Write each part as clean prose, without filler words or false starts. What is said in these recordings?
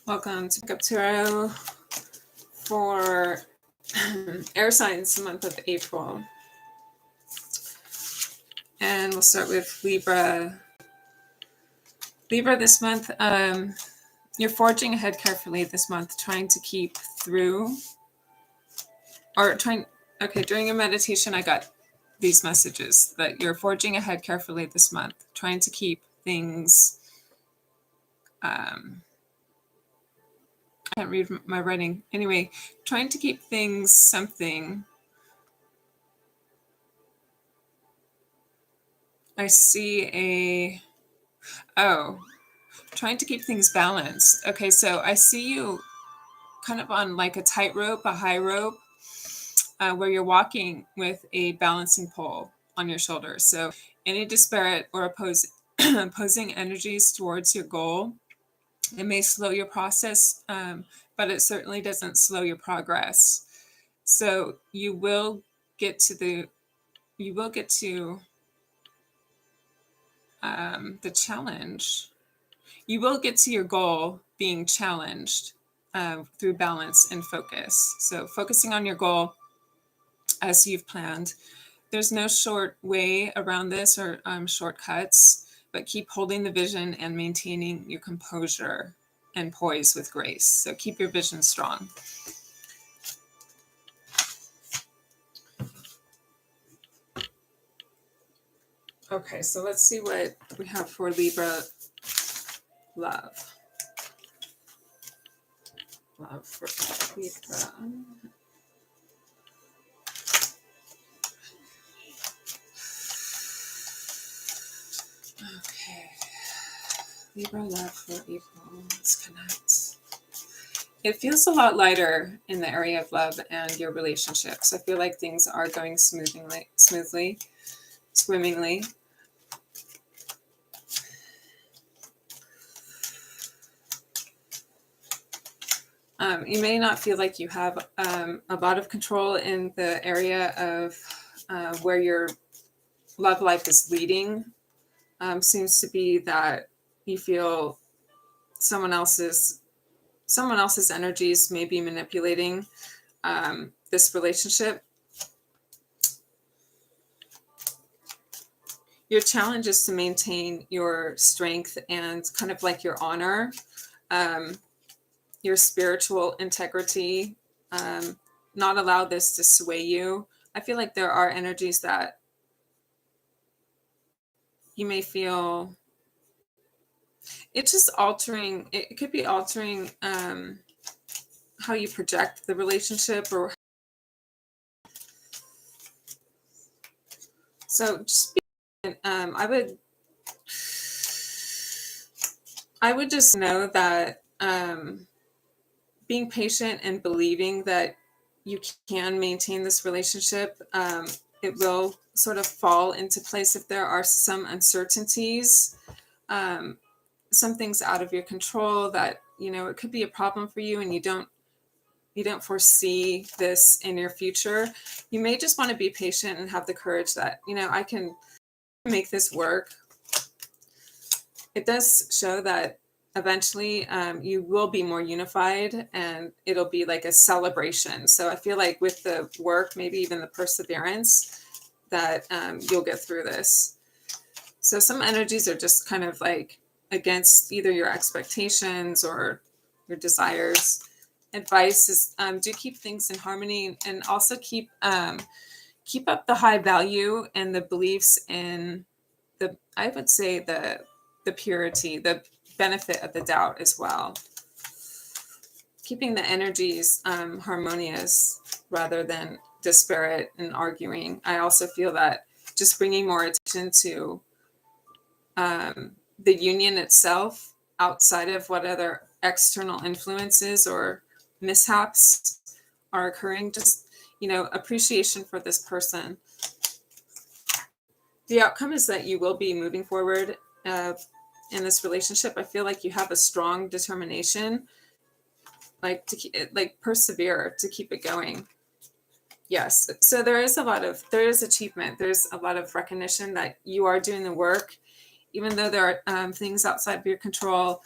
Welcome to Pickup Tarot for air signs month of April. And we'll start with Libra. Libra this month, you're forging ahead carefully this month, trying to keep through, during your meditation, I got these messages that you're forging ahead carefully this month, trying to keep things, I can't read my writing. Anyway, trying to keep things something. I see trying to keep things balanced. Okay, so I see you kind of on like a tightrope, a high rope, where you're walking with a balancing pole on your shoulder. So any disparate or opposing energies towards your goal, it may slow your process, but it certainly doesn't slow your progress. So you will get to the challenge. You will get to your goal being challenged through balance and focus. So focusing on your goal as you've planned. There's no short way around this or shortcuts, but keep holding the vision and maintaining your composure and poise with grace. So keep your vision strong. Okay, so let's see what we have for Libra Love. Love for Libra. Okay. Libra Love for April. Let's connect. It feels a lot lighter in the area of love and your relationships. I feel like things are going smoothly, swimmingly. You may not feel like you have a lot of control in the area of where your love life is leading. Seems to be that you feel someone else's energies may be manipulating this relationship. Your challenge is to maintain your strength and kind of like your honor, your spiritual integrity, not allow this to sway you. I feel like there are energies that you may feel it's just altering. It could be altering how you project the relationship, or so just I would just know that being patient and believing that you can maintain this relationship, it will sort of fall into place if there are some uncertainties, some things out of your control that, it could be a problem for you and you don't foresee this in your future. You may just want to be patient and have the courage that, I can make this work. It does show that eventually you will be more unified and it'll be like a celebration. So I feel like with the work, maybe even the perseverance, that you'll get through this. So some energies are just kind of like against either your expectations or your desires. Advice is do keep things in harmony, and also keep up the high value and the beliefs in I would say the purity, the benefit of the doubt as well. Keeping the energies harmonious rather than disparate and arguing. I also feel that just bringing more attention to the union itself outside of what other external influences or mishaps are occurring. Just, appreciation for this person. The outcome is that you will be moving forward in this relationship. I feel like you have a strong determination, like persevere to keep it going. Yes. So there is achievement. There's a lot of recognition that you are doing the work, even though there are things outside of your control.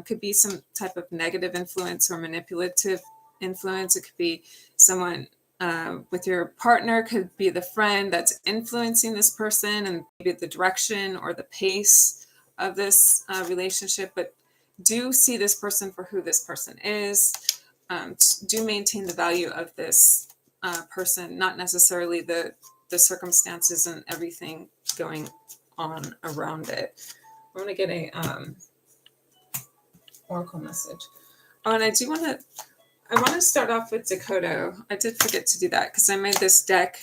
Could be some type of negative influence or manipulative influence. It could be someone with your partner, could be the friend that's influencing this person and maybe the direction or the pace of this relationship. But do see this person for who this person is. Do maintain the value of this person, not necessarily the circumstances and everything going on around it. I want to get a oracle message. Oh, and I want to start off with Dakota. I did forget to do that because I made this deck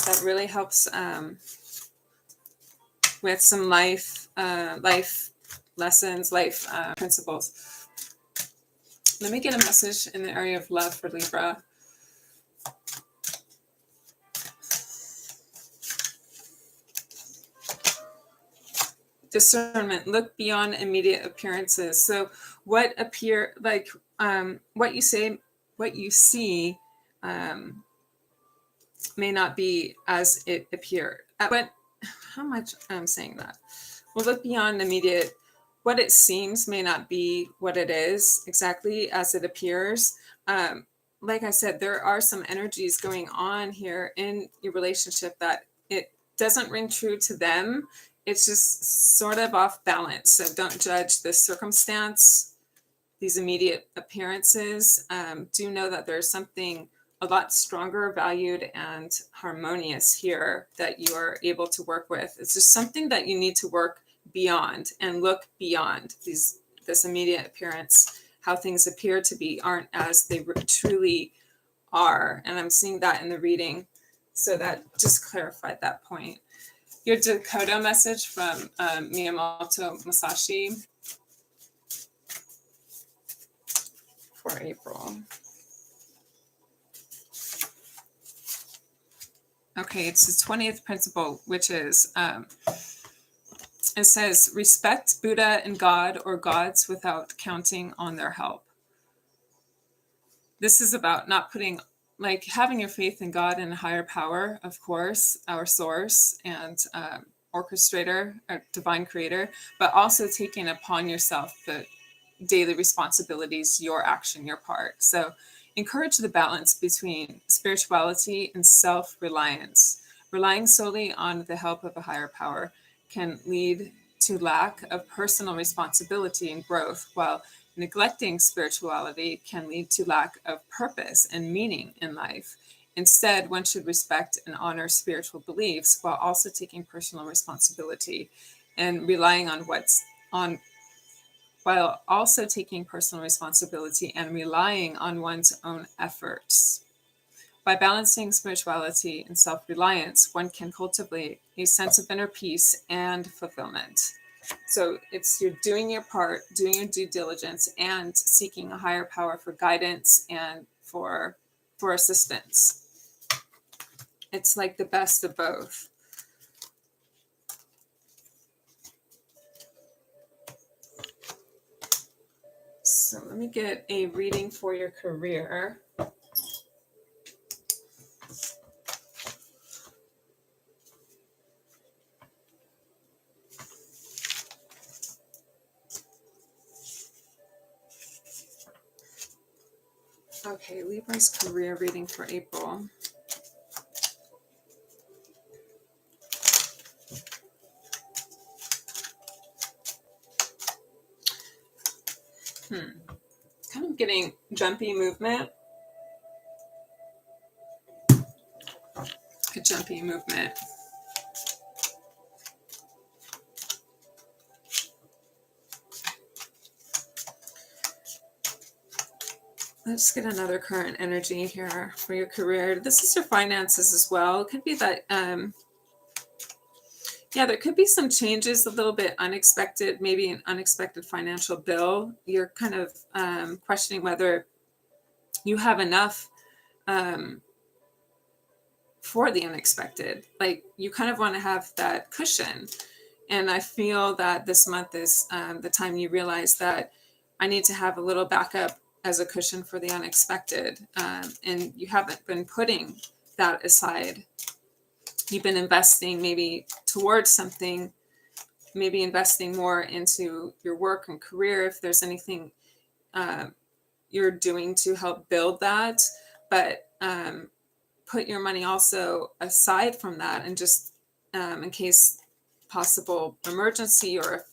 that really helps with some life lessons, life principles. Let me get a message in the area of love for Libra. Discernment. Look beyond immediate appearances. So what appear like what you say, what you see may not be as it appeared. But how much I'm saying that? Well, look beyond immediate. What it seems may not be what it is exactly as it appears. Like I said, there are some energies going on here in your relationship that it doesn't ring true to them. It's just sort of off balance. So don't judge the circumstance, these immediate appearances. Do know that there's something a lot stronger, valued, and harmonious here that you are able to work with. It's just something that you need to work beyond and look beyond this immediate appearance. How things appear to be aren't as they truly are. And I'm seeing that in the reading. So that just clarified that point. Your Dakota message from Miyamoto Musashi for April. Okay, it's the 20th principle, which is, it says, respect Buddha and God or gods without counting on their help. This is about not putting, like having your faith in God and a higher power, of course, our source and orchestrator, or divine creator, but also taking upon yourself the daily responsibilities, your action, your part. So encourage the balance between spirituality and self-reliance. Relying solely on the help of a higher power can lead to lack of personal responsibility and growth, while neglecting spirituality can lead to lack of purpose and meaning in life. Instead, one should respect and honor spiritual beliefs while also taking personal responsibility and relying on while also taking personal responsibility and relying on one's own efforts. By balancing spirituality and self-reliance, one can cultivate a sense of inner peace and fulfillment. So you're doing your part, doing your due diligence, and seeking a higher power for guidance and for assistance. It's like the best of both. So let me get a reading for your career. Okay, Libra's career reading for April. Kind of getting jumpy movement. A jumpy movement. Let's get another current energy here for your career. This is your finances as well. It could be that, there could be some changes, a little bit unexpected, maybe an unexpected financial bill. You're kind of questioning whether you have enough for the unexpected. Like you kind of want to have that cushion. And I feel that this month is the time you realize that I need to have a little backup as a cushion for the unexpected. And you haven't been putting that aside. You've been investing maybe towards something maybe investing more into your work and career if there's anything you're doing to help build that. But put your money also aside from that, and just in case possible emergency, or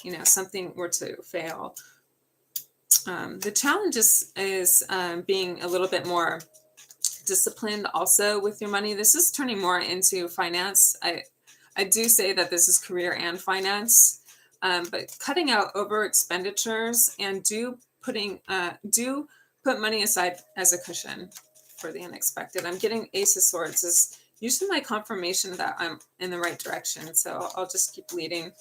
if something were to fail. The challenge is being a little bit more disciplined also with your money. This is turning more into finance. I do say that this is career and finance, but cutting out over expenditures, and do put money aside as a cushion for the unexpected. I'm getting Ace of Swords is usually my confirmation that I'm in the right direction. So I'll just keep leading.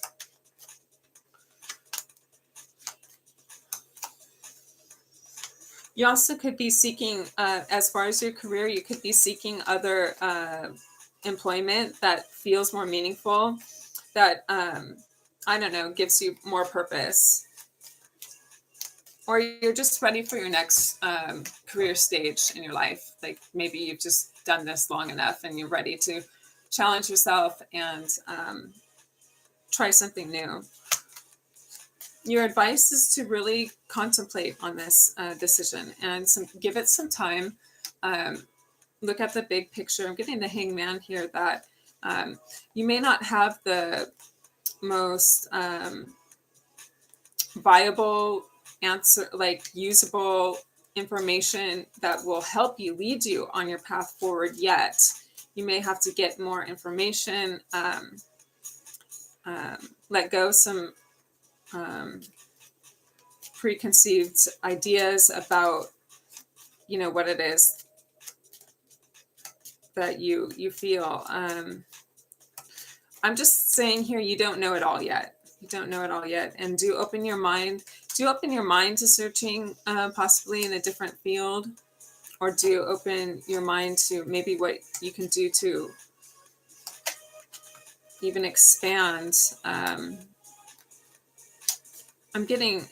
You also could be seeking, as far as your career, you could be seeking other employment that feels more meaningful, that, I don't know, gives you more purpose. Or you're just ready for your next career stage in your life. Like maybe you've just done this long enough and you're ready to challenge yourself and try something new. Your advice is to really contemplate on this decision and give it some time. Look at the big picture. I'm getting the Hangman here, that you may not have the most viable answer, like usable information that will help you, lead you on your path forward yet. You may have to get more information, let go some preconceived ideas about what it is that you feel. I'm just saying here, you don't know it all yet. You don't know it all yet, and do open your mind to searching possibly in a different field, or do open your mind to maybe what you can do to even expand. I'm getting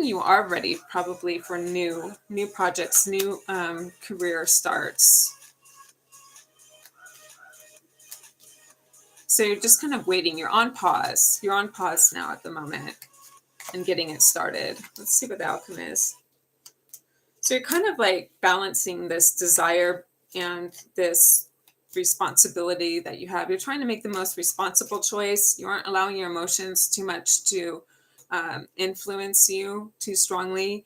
you are ready probably for new projects, new career starts. So you're just kind of waiting. You're on pause. You're on pause now at the moment and getting it started. Let's see what the outcome is. So you're kind of like balancing this desire and this responsibility that you have. You're trying to make the most responsible choice. You aren't allowing your emotions too much to influence you too strongly.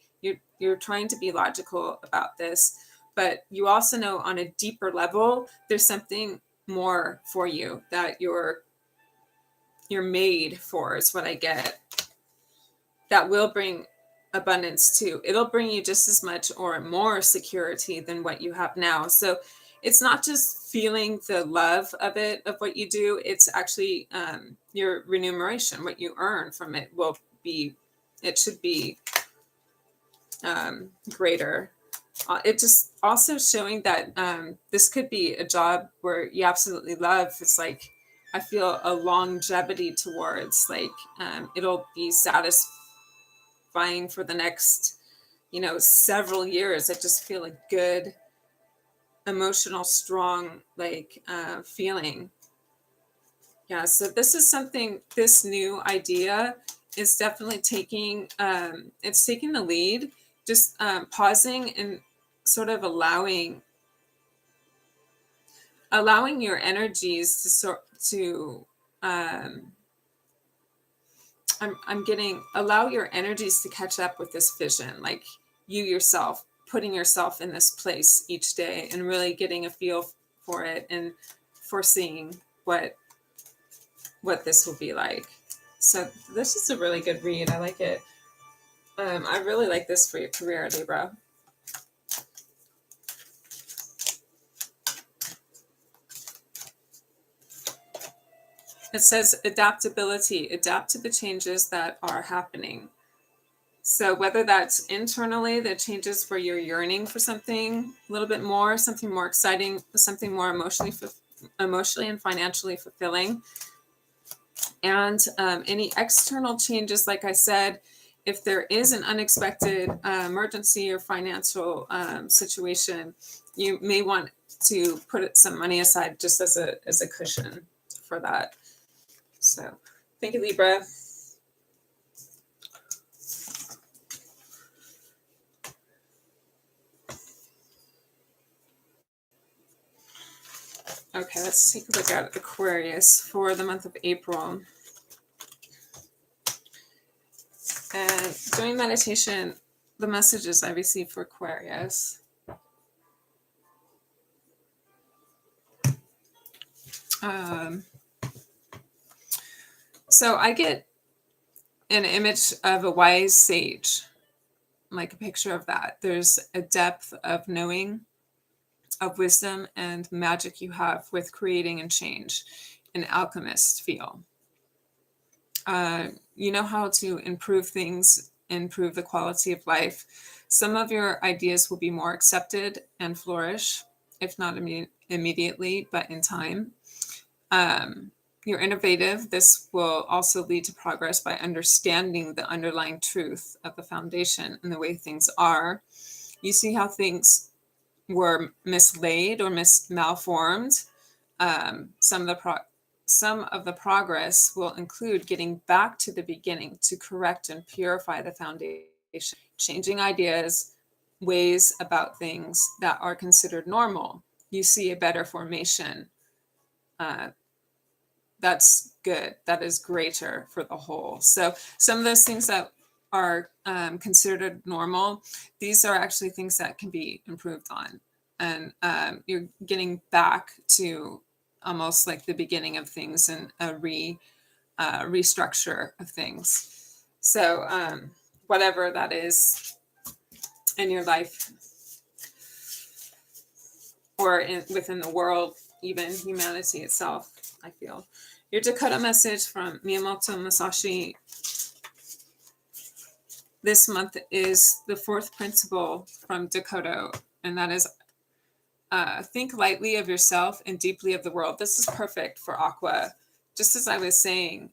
You're trying to be logical about this, but you also know on a deeper level, there's something more for you that you're made for, is what I get. That will bring abundance too. It'll bring you just as much or more security than what you have now. So it's not just feeling the love of it, of what you do. It's actually your remuneration, what you earn from it it should be greater. It just also showing that this could be a job where you absolutely love. It's like, I feel a longevity towards, like it'll be satisfying for the next, several years. I just feel a good, emotional, strong, feeling. Yeah, so this is something, this new idea is definitely taking the lead, just pausing and sort of allowing your energies allow your energies to catch up with this vision, like you yourself putting yourself in this place each day and really getting a feel for it and foreseeing what this will be like. So this is a really good read. I like it. I really like this for your career, Libra. It says adaptability. Adapt to the changes that are happening. So whether that's internally, the changes where you're yearning for something a little bit more, something more exciting, something more emotionally and financially fulfilling. And any external changes, like I said, if there is an unexpected emergency or financial situation, you may want to put some money aside just as a cushion for that. So thank you, Libra. Okay, let's take a look at Aquarius for the month of April. And during meditation, the messages I received for Aquarius. So I get an image of a wise sage, like a picture of that. There's a depth of knowing, of wisdom and magic you have with creating and change, an alchemist feel. You know how to improve things, improve the quality of life. Some of your ideas will be more accepted and flourish, if not immediately, but in time. You're innovative. This will also lead to progress by understanding the underlying truth of the foundation and the way things are. You see how things were mislaid or malformed. Some of the progress will include getting back to the beginning to correct and purify the foundation, changing ideas, ways about things that are considered normal. You see a better formation. That's good. That is greater for the whole. So some of those things that are considered normal, these are actually things that can be improved on. And you're getting back to almost like the beginning of things and a restructure of things. So whatever that is in your life or within the world, even humanity itself, I feel. Your Dakota message from Miyamoto Musashi this month is the fourth principle from Dakota, and that is think lightly of yourself and deeply of the world. This is perfect for Aqua. Just as I was saying,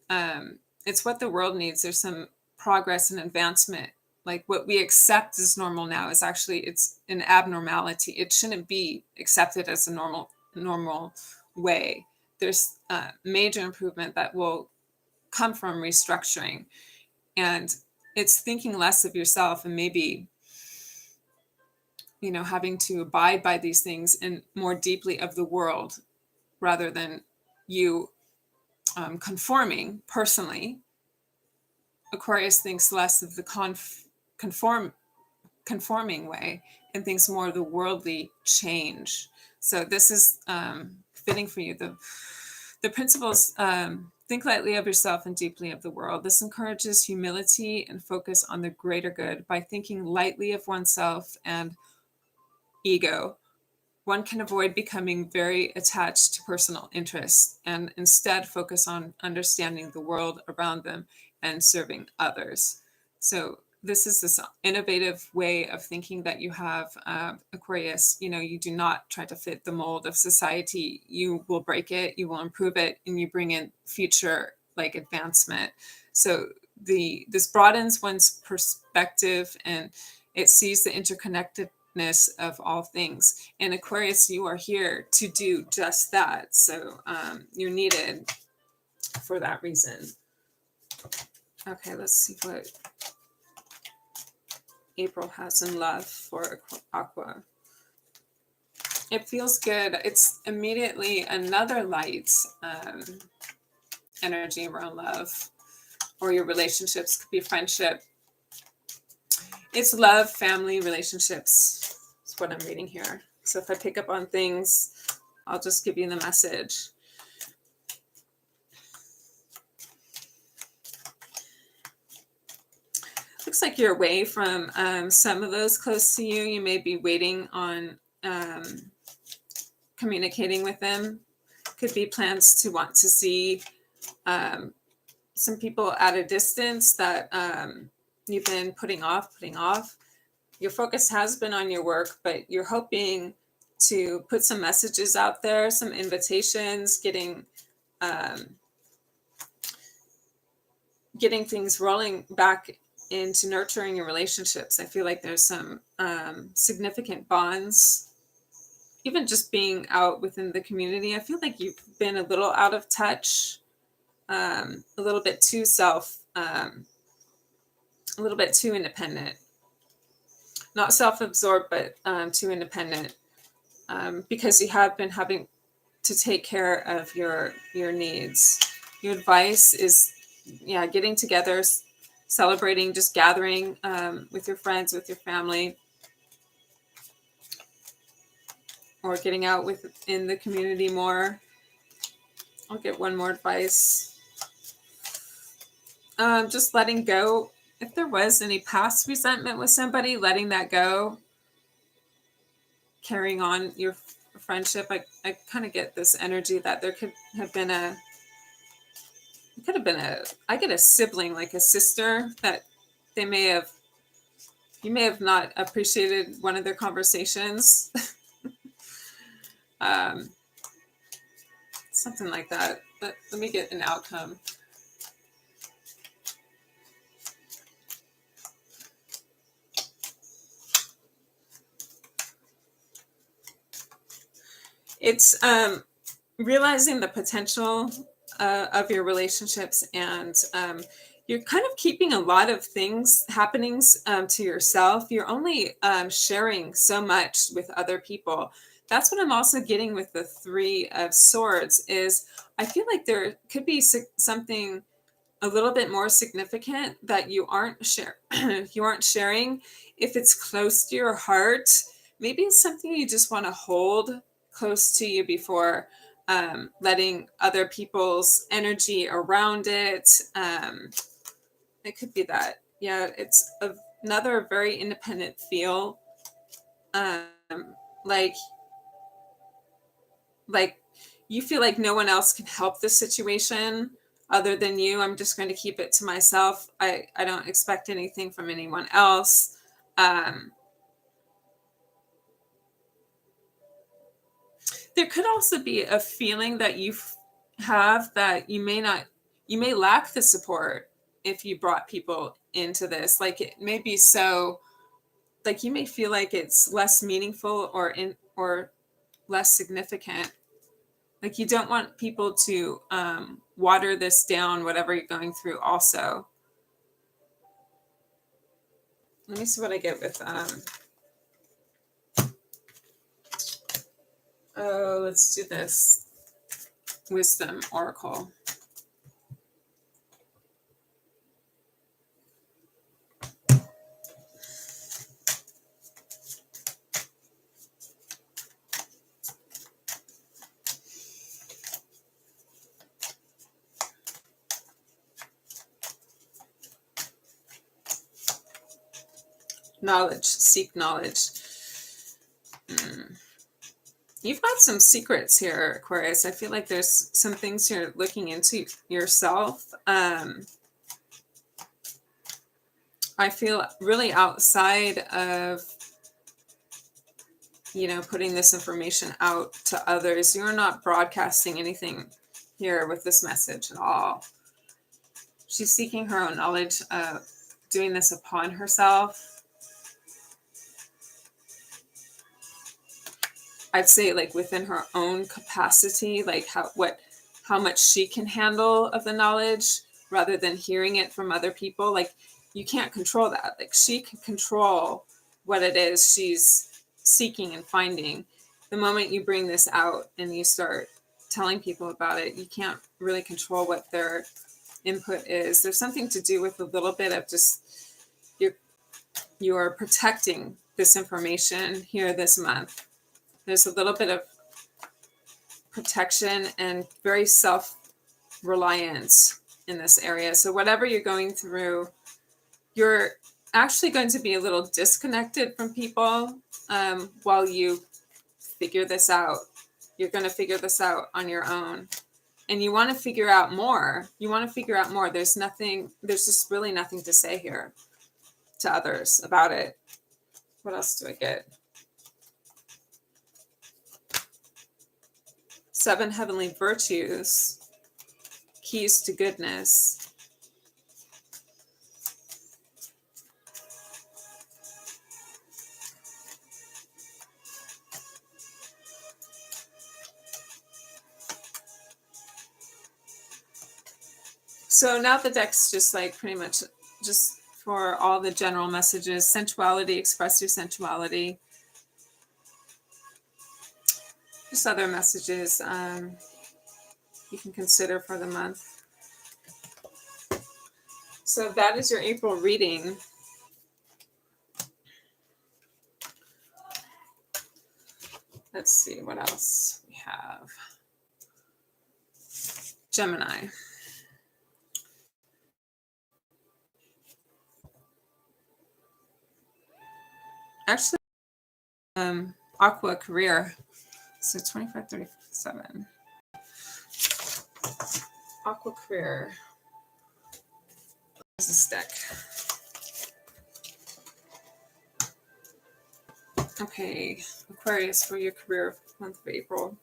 it's what the world needs. There's some progress and advancement. Like what we accept as normal now is actually, it's an abnormality. It shouldn't be accepted as a normal way. There's major improvement that will come from restructuring. And it's thinking less of yourself and maybe, you know, having to abide by these things and more deeply of the world rather than you conforming personally. Aquarius thinks less of the conforming way and thinks more of the worldly change. So this is fitting for you. The principles, think lightly of yourself and deeply of the world. This encourages humility and focus on the greater good. By thinking lightly of oneself and ego, one can avoid becoming very attached to personal interests and instead focus on understanding the world around them and serving others. So this is this innovative way of thinking that you have, Aquarius. You know, you do not try to fit the mold of society. You will break it, you will improve it, and you bring in future like advancement. So this broadens one's perspective and it sees the interconnectedness of all things. And Aquarius, you are here to do just that. So you're needed for that reason. Okay, let's see what April has in love for Aqua. It feels good. It's immediately another light energy around love, or your relationships. Could be friendship. It's love, family, relationships. That's what I'm reading here. So if I pick up on things, I'll just give you the message. Looks like you're away from some of those close to you. You may be waiting on communicating with them. Could be plans to want to see some people at a distance that you've been putting off. Your focus has been on your work, but you're hoping to put some messages out there, some invitations, getting things rolling back into nurturing your relationships. I feel like there's some significant bonds even just being out within the community, I feel like you've been a little out of touch, a little bit too a little bit too independent, not self-absorbed, but too independent, because you have been having to take care of your needs. Your advice is, yeah, getting together, celebrating, just gathering with your friends, with your family, or getting out within the community more. I'll get one more advice. Just letting go. If there was any past resentment with somebody, letting that go, carrying on your friendship. I kind of get this energy that there could have been I get a sibling, like a sister, that they may have, you may have not appreciated one of their conversations. um, Something like that. But let me get an outcome. It's realizing the potential of your relationships, and you're kind of keeping a lot of happenings to yourself. You're only sharing so much with other people. That's what I'm also getting with the Three of Swords. Is I feel like there could be something a little bit more significant that you aren't you aren't sharing. If it's close to your heart, maybe it's something you just want to hold close to you before letting other people's energy around it. It could be that. Yeah, it's another very independent feel. Um, like like you feel like no one else can help this situation other than you. I'm just going to keep it to myself. I don't expect anything from anyone else. Um, there could also be a feeling that you have that you may lack the support if you brought people into this. Like it may be so, like you may feel like it's less meaningful or less significant. Like you don't want people to water this down, whatever you're going through also. Let me see what I get with let's do this Wisdom Oracle. Knowledge, seek knowledge. You've got some secrets here, Aquarius. I feel like there's some things you're looking into yourself. I feel really outside of, putting this information out to others. You're not broadcasting anything here with this message at all. She's seeking her own knowledge, doing this upon herself. I'd say like within her own capacity, like how much she can handle of the knowledge rather than hearing it from other people. Like you can't control that. Like she can control what it is she's seeking and finding. The moment you bring this out and you start telling people about it, you can't really control what their input is. There's something to do with a little bit of just you're protecting this information here this month. There's a little bit of protection and very self-reliance in this area. So whatever you're going through, you're actually going to be a little disconnected from people while you figure this out. You're going to figure this out on your own. And you want to figure out more. There's just really nothing to say here to others about it. What else do I get? 7 heavenly virtues, keys to goodness. So now the deck's just like pretty much just for all the general messages. Sensuality, express your sensuality. Just other messages you can consider for the month. So that is your April reading. Let's see what else we have. Gemini. Actually, Aqua career. So 25, 37. Aqua career. Where's this deck? Okay, Aquarius for your career month of April.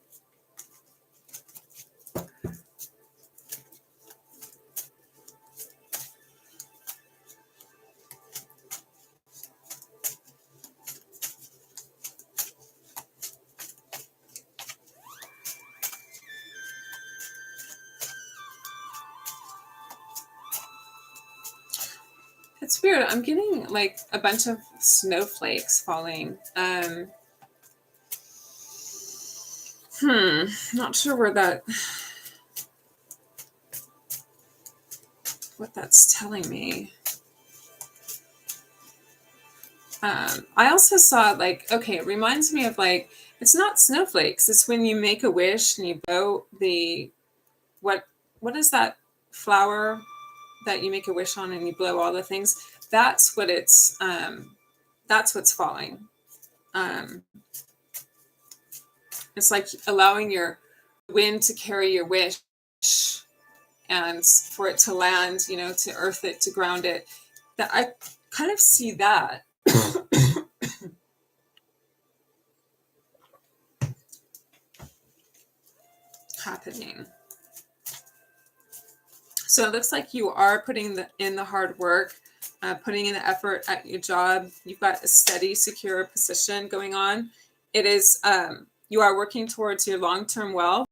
It's weird. I'm getting like a bunch of snowflakes falling. Not sure what that's telling me. I also saw like, okay, it reminds me of like, it's not snowflakes. It's when you make a wish and you blow the, what is that flower that you make a wish on and you blow all the things? That's what it's, that's what's falling. It's like allowing your wind to carry your wish and for it to land, you know, to earth it, to ground it. That I kind of see that. Happening. So it looks like you are putting in the hard work, putting in the effort at your job. You've got a steady, secure position going on. It is, you are working towards your long-term wealth.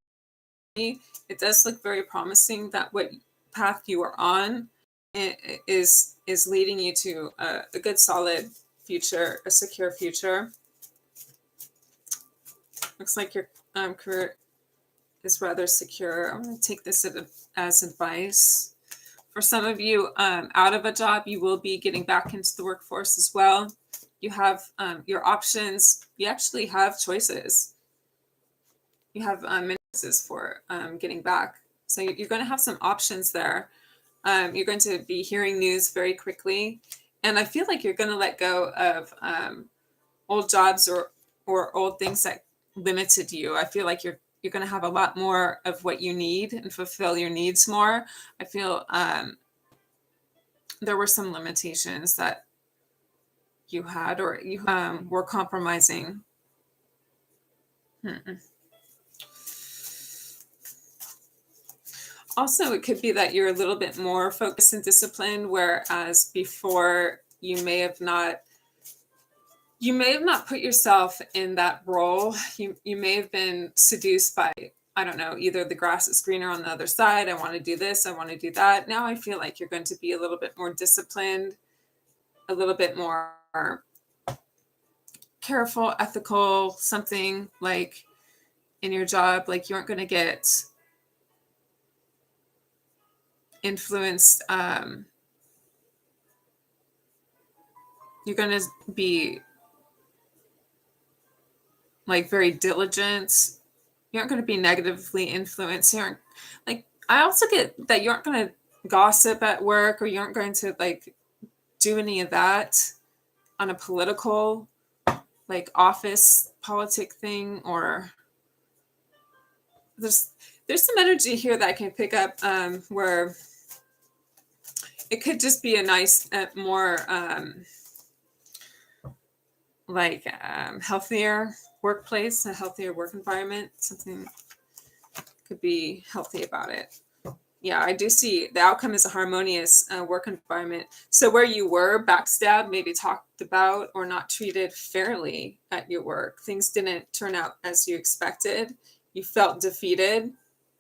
It does look very promising that what path you are on is leading you to a good, solid future, a secure future. Looks like your career is rather secure. I'm going to take this as advice. For some of you out of a job, you will be getting back into the workforce as well. You have your options. You actually have choices. You have many choices for getting back. So you're going to have some options there. You're going to be hearing news very quickly. And I feel like you're going to let go of old jobs or old things that limited you. I feel like you're going to have a lot more of what you need and fulfill your needs more. I feel there were some limitations that you had or you were compromising. Also, it could be that you're a little bit more focused and disciplined, whereas before you may have not put yourself in that role. You may have been seduced by, I don't know, either the grass is greener on the other side. I want to do this. I want to do that. Now I feel like you're going to be a little bit more disciplined, a little bit more careful, ethical, something like in your job. Like you aren't going to get influenced. You're going to be like very diligent. You aren't going to be negatively influenced. You aren't like, I also get that you aren't going to gossip at work, or you aren't going to like do any of that on a political, like office politic thing, or there's some energy here that I can pick up where it could just be a nice, more healthier workplace, a healthier work environment. Something could be healthy about it. Yeah, I do see the outcome is a harmonious work environment. So where you were backstabbed, maybe talked about, or not treated fairly at your work, things didn't turn out as you expected. You felt defeated.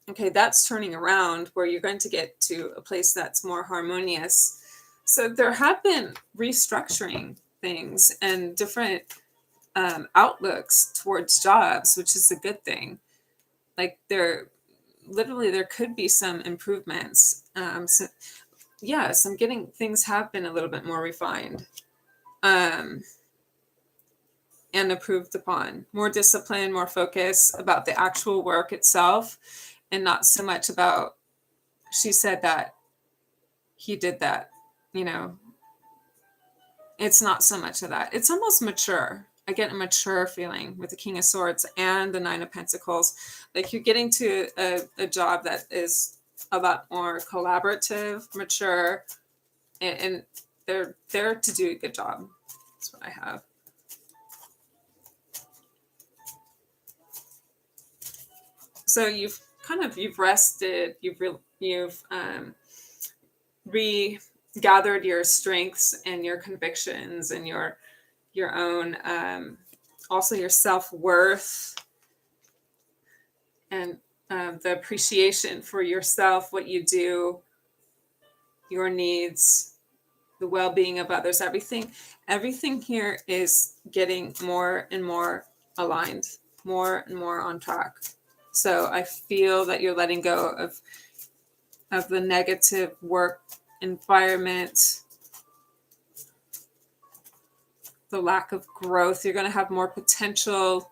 Okay, that's turning around where you're going to get to a place that's more harmonious. So there have been restructuring things and different outlooks towards jobs, which is a good thing. Like there could be some improvements. So yes, I'm getting things have been a little bit more refined and improved upon. More discipline, more focus about the actual work itself, and not so much about she said that, he did that. You know, it's not so much of that. It's almost mature. I get a mature feeling with the King of Swords and the Nine of Pentacles. Like you're getting to a job that is a lot more collaborative, mature, and they're there to do a good job. That's what I have. So you've rested, you've regathered your strengths and your convictions and your own also your self-worth and the appreciation for yourself, what you do, your needs, the well-being of others. Everything here is getting more and more aligned, more and more on track. So I feel that you're letting go of the negative work environment, the lack of growth. You're going to have more potential.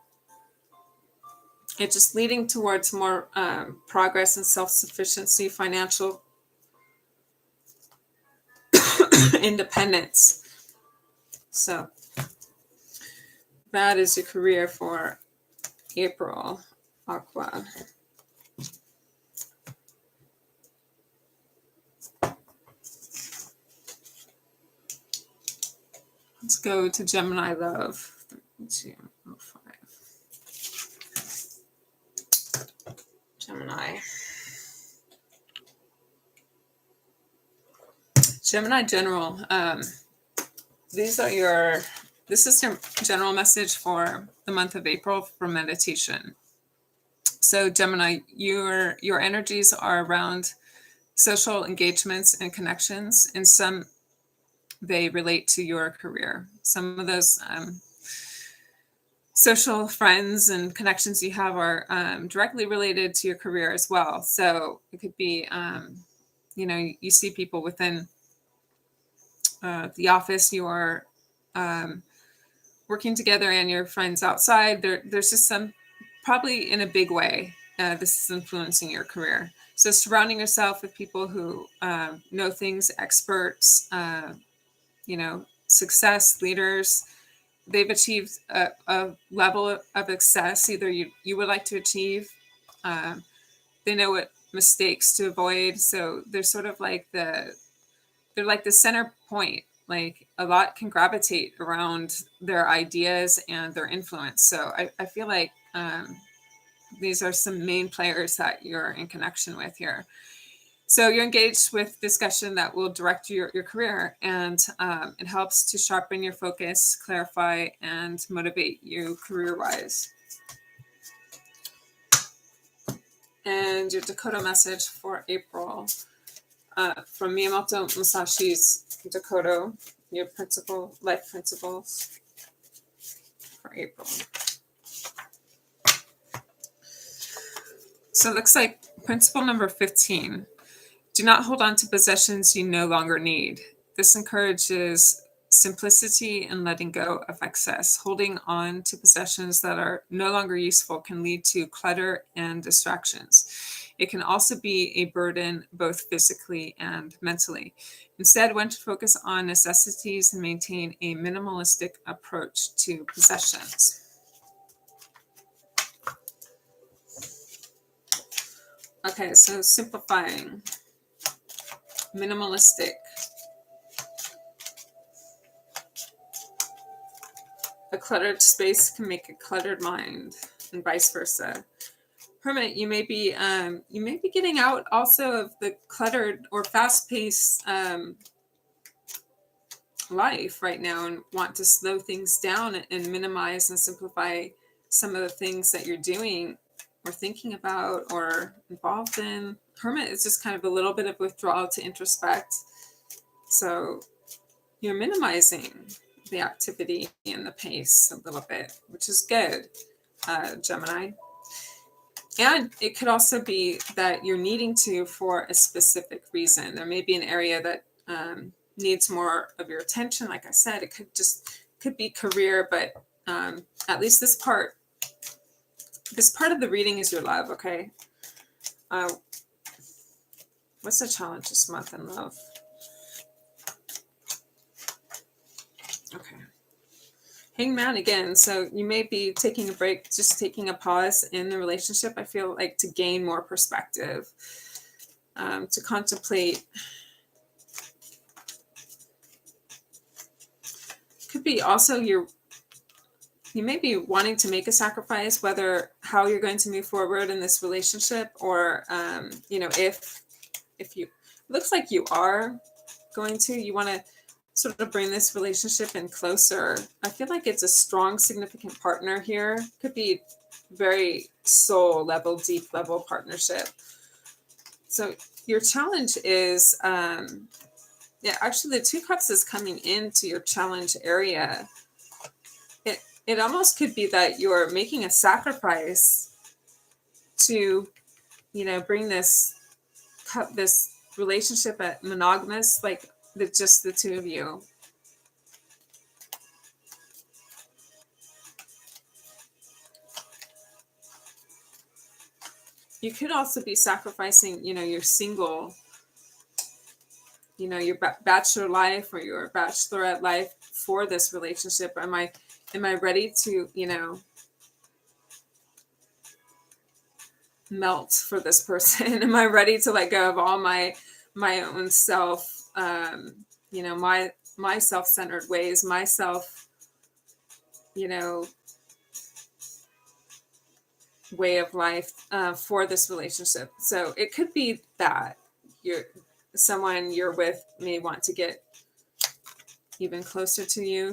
It's just leading towards more progress and self-sufficiency, financial independence. So that is your career for April, Aqua. Let's go to Gemini Love. 3205. Gemini. Gemini General. This is your general message for the month of April for meditation. So Gemini, your energies are around social engagements and connections, and some they relate to your career. Some of those social friends and connections you have are directly related to your career as well. So it could be, you see people within the office, you are working together, and your friends outside. There's just some, probably in a big way, this is influencing your career. So surrounding yourself with people who know things, experts, success leaders. They've achieved a level of success either you would like to achieve. They know what mistakes to avoid. So they're sort of like they're like the center point. Like a lot can gravitate around their ideas and their influence. So I feel like these are some main players that you're in connection with here. So you're engaged with discussion that will direct your career, and it helps to sharpen your focus, clarify, and motivate you career-wise. And your Dakota message for April from Miyamoto Musashi's Dakota, your life principles for April. So it looks like principle number 15. Do not hold on to possessions you no longer need. This encourages simplicity and letting go of excess. Holding on to possessions that are no longer useful can lead to clutter and distractions. It can also be a burden both physically and mentally. Instead, one should focus on necessities and maintain a minimalistic approach to possessions. Okay, so simplifying. Minimalistic. A cluttered space can make a cluttered mind, and vice versa. Hermit, you may be getting out also of the cluttered or fast-paced life right now, and want to slow things down and minimize and simplify some of the things that you're doing or thinking about or involved in. Hermit is just kind of a little bit of withdrawal to introspect. So you're minimizing the activity and the pace a little bit, which is good, Gemini. And it could also be that you're needing to for a specific reason. There may be an area that needs more of your attention. Like I said, it could be career, but at least this part of the reading is your love. Okay. What's the challenge this month in love? Okay. Hangman again. So you may be taking a break, just taking a pause in the relationship. I feel like to gain more perspective, to contemplate. Could be also you may be wanting to make a sacrifice, whether how you're going to move forward in this relationship, or if you looks like you are going to, you want to sort of bring this relationship in closer. I feel like it's a strong, significant partner here. Could be very soul level, deep level partnership. So your challenge is, actually the 2 cups is coming into your challenge area. It almost could be that you're making a sacrifice to, bring this relationship at monogamous, like just the 2 of you. You could also be sacrificing, your single, your bachelor life or your bachelorette life for this relationship. Am I ready to, melt for this person? Am I ready to let go of all my own self, my self-centered ways, myself, way of life for this relationship? So it could be that someone you're with may want to get even closer to you.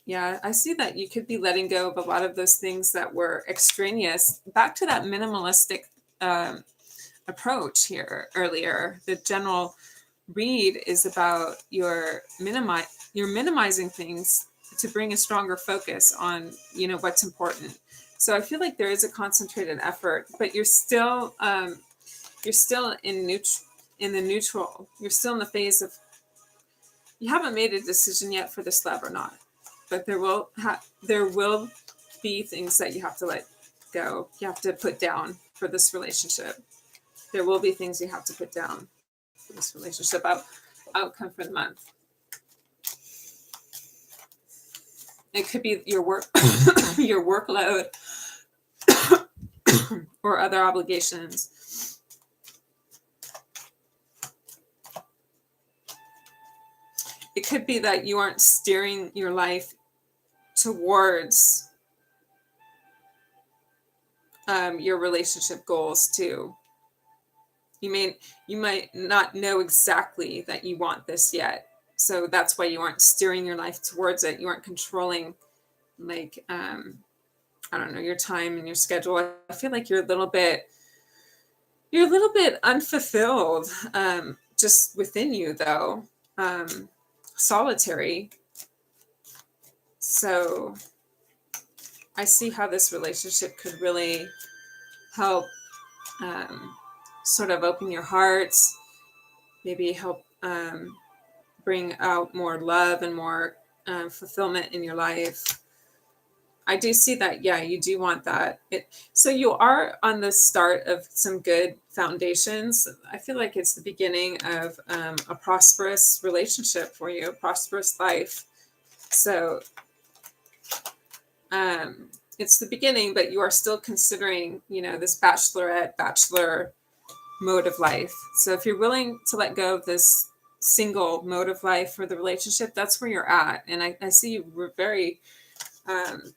Yeah, I see that you could be letting go of a lot of those things that were extraneous. Back to that minimalistic approach here earlier. The general read is about you're minimizing things to bring a stronger focus on, what's important. So I feel like there is a concentrated effort, but you're still in the neutral. You're still in the phase of, you haven't made a decision yet for this love or not, but there will be things that you have to let go. You have to put down for this relationship. There will be things you have to put down for this relationship. Outcome for the month. It could be your work, your workload, or other obligations. It could be that you aren't steering your life towards your relationship goals too. You might not know exactly that you want this yet. So that's why you aren't steering your life towards it. You aren't controlling, like, your time and your schedule. I feel like you're a little bit unfulfilled, just within you though, solitary. So I see how this relationship could really help sort of open your hearts, maybe help bring out more love and more fulfillment in your life. I do see that, yeah, you do want that. So you are on the start of some good foundations. I feel like it's the beginning of a prosperous relationship for you, a prosperous life. So it's the beginning, but you are still considering, this bachelor mode of life. So if you're willing to let go of this single mode of life for the relationship, that's where you're at. And I see you very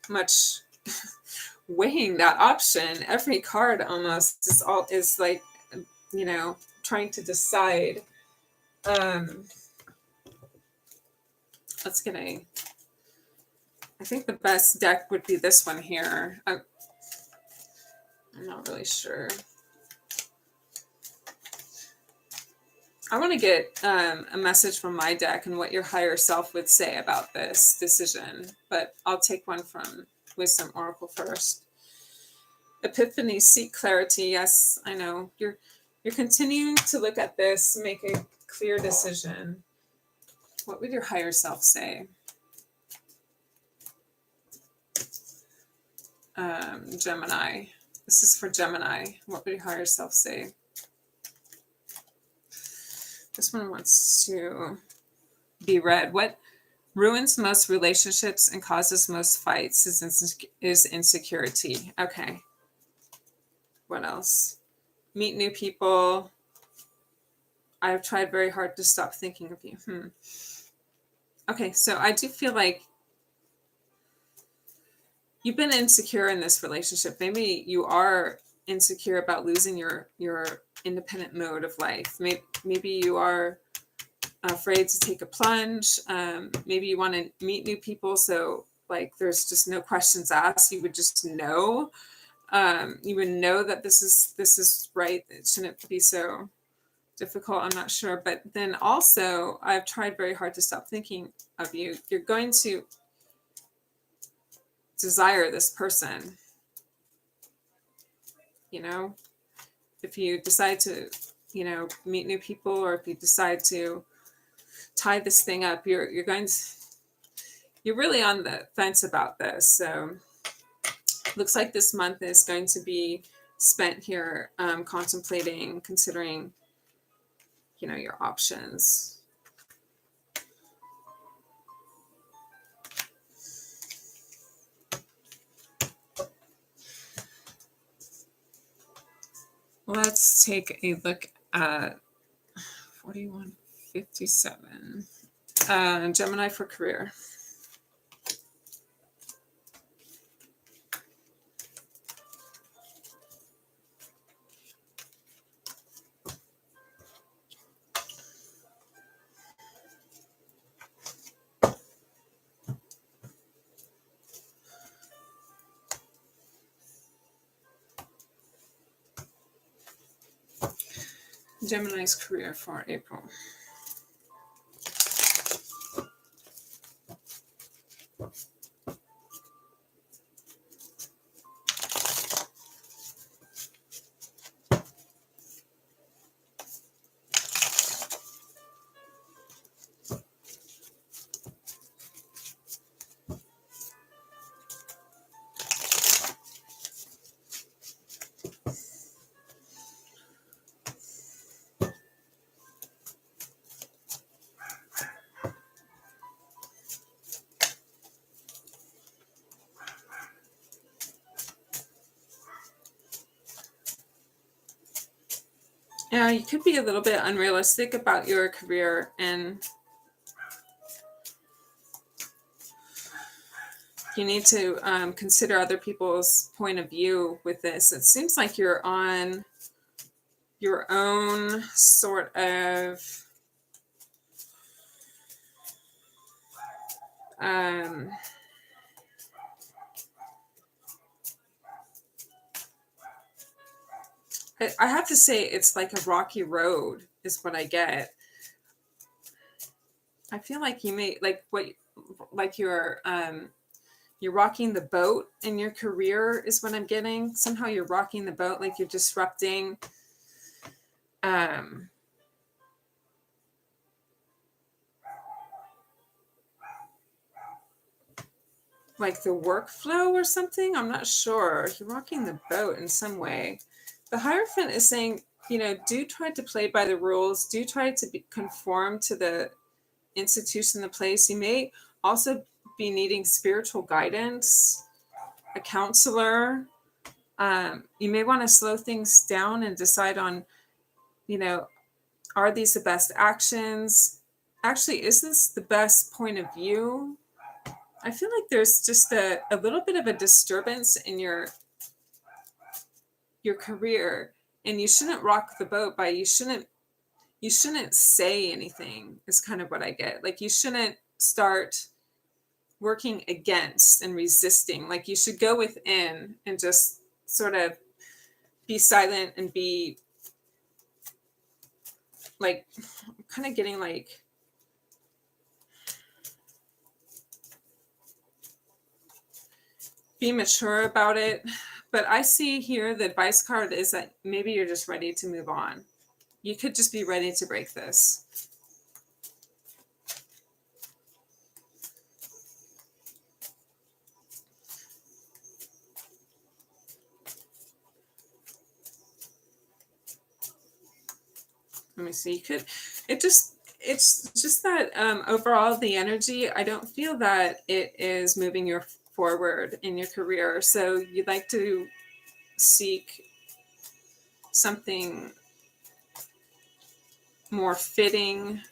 much weighing that option. Every card almost is like, trying to decide. Let's get I think the best deck would be this one here. I'm not really sure. I want to get a message from my deck and what your higher self would say about this decision, but I'll take one from Wisdom Oracle first. Epiphany, seek clarity. Yes, I know. You're continuing to look at this, make a clear decision. What would your higher self say? Gemini. This is for Gemini. What would your higher self say? This one wants to be read. What ruins most relationships and causes most fights is insecurity. Okay. What else? Meet new people. I've tried very hard to stop thinking of you. Okay, so I do feel like you've been insecure in this relationship. Maybe you are insecure about losing your independent mode of life. Maybe you are afraid to take a plunge. Maybe you want to meet new people, so like there's just no questions asked. You would just know. You would know that this is right. It shouldn't be so difficult. I'm not sure. But then also, I've tried very hard to stop thinking of you. You're going to desire this person. You know, if you decide to, meet new people, or if you decide to tie this thing up, you're really on the fence about this. So looks like this month is going to be spent here contemplating, considering, your options. Let's take a look at 4157. Gemini for career. Gemini's career for April. Yeah, you could be a little bit unrealistic about your career, and you need to consider other people's point of view with this. It seems like you're on your own sort of I have to say it's like a rocky road is what I get. I feel like you may you're rocking the boat in your career is what I'm getting. Somehow you're rocking the boat, like you're disrupting like the workflow or something. I'm not sure. You're rocking the boat in some way. The Hierophant is saying, do try to play by the rules. Do try to conform to the institution, the place. You may also be needing spiritual guidance, a counselor. You may want to slow things down and decide on, are these the best actions? Actually, is this the best point of view? I feel like there's just a little bit of a disturbance in your career, and you shouldn't rock the boat by you shouldn't say anything is kind of what I get. Like you shouldn't start working against and resisting. Like you should go within and just sort of be silent and be like, I'm kind of getting like, be mature about it. But I see here the advice card is that maybe you're just ready to move on. You could just be ready to break this. Let me see. It's just that overall the energy, I don't feel that it is moving you forward in your career. So you'd like to seek something more fitting.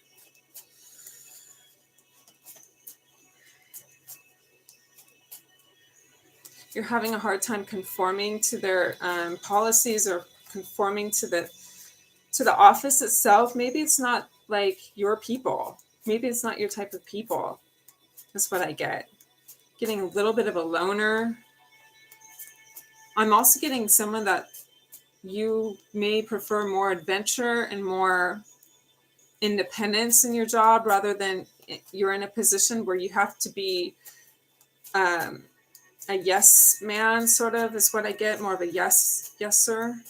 You're having a hard time conforming to their policies or conforming to the office itself. Maybe it's not like your people. Maybe it's not your type of people. That's what I get. Getting a little bit of a loner. I'm also getting someone that you may prefer more adventure and more independence in your job, rather than you're in a position where you have to be a yes man, sort of, is what I get. More of a yes sir.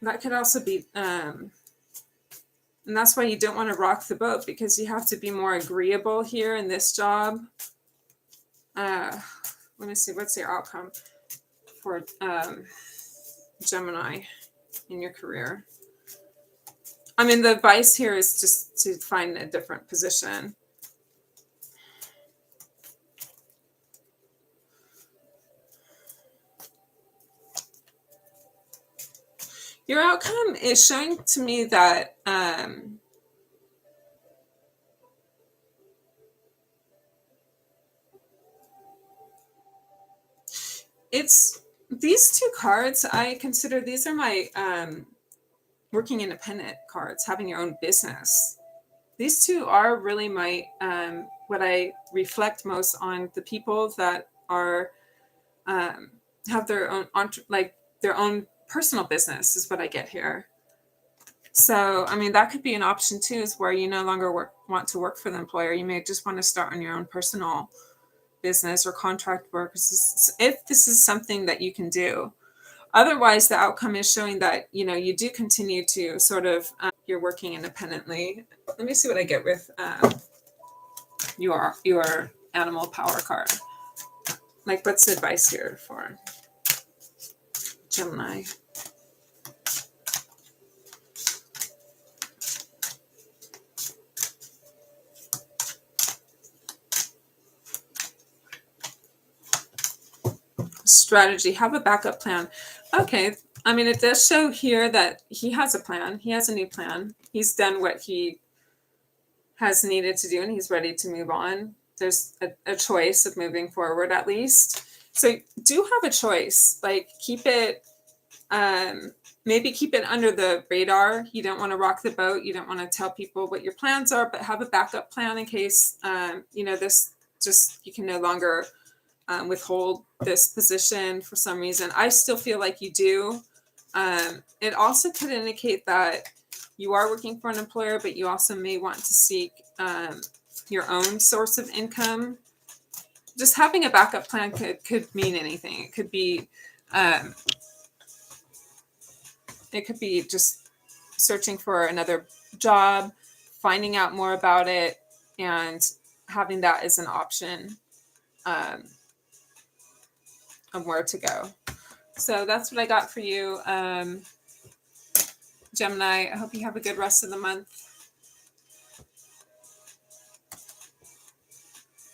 That could also be, and that's why you don't want to rock the boat, because you have to be more agreeable here in this job. Let me see, what's your outcome for Gemini in your career? I mean, the advice here is just to find a different position. Your outcome is showing to me that it's these two cards. I consider these are my working independent cards, having your own business. These two are really my what I reflect most on, the people that are have their own their own personal business, is what I get here. So, I mean, that could be an option too, is where you no longer want to work for the employer. You may just want to start on your own personal business or contract work, if this is something that you can do. Otherwise, the outcome is showing that, you do continue to sort of, you're working independently. Let me see what I get with your animal power card. Like, what's the advice here for Gemini? Strategy, have a backup plan. Okay, I mean, it does show here that he has a plan. He has a new plan. He's done what he has needed to do, and he's ready to move on. There's a choice of moving forward, at least. So do have a choice. Like, keep it, maybe keep it under the radar. You don't want to rock the boat. You don't want to tell people what your plans are, but have a backup plan in case, this just, you can no longer withhold this position for some reason. I still feel like you do. It also could indicate that you are working for an employer, but you also may want to seek your own source of income. Just having a backup plan could mean anything. It could be just searching for another job, finding out more about it, and having that as an option of where to go. So that's what I got for you, Gemini. I hope you have a good rest of the month.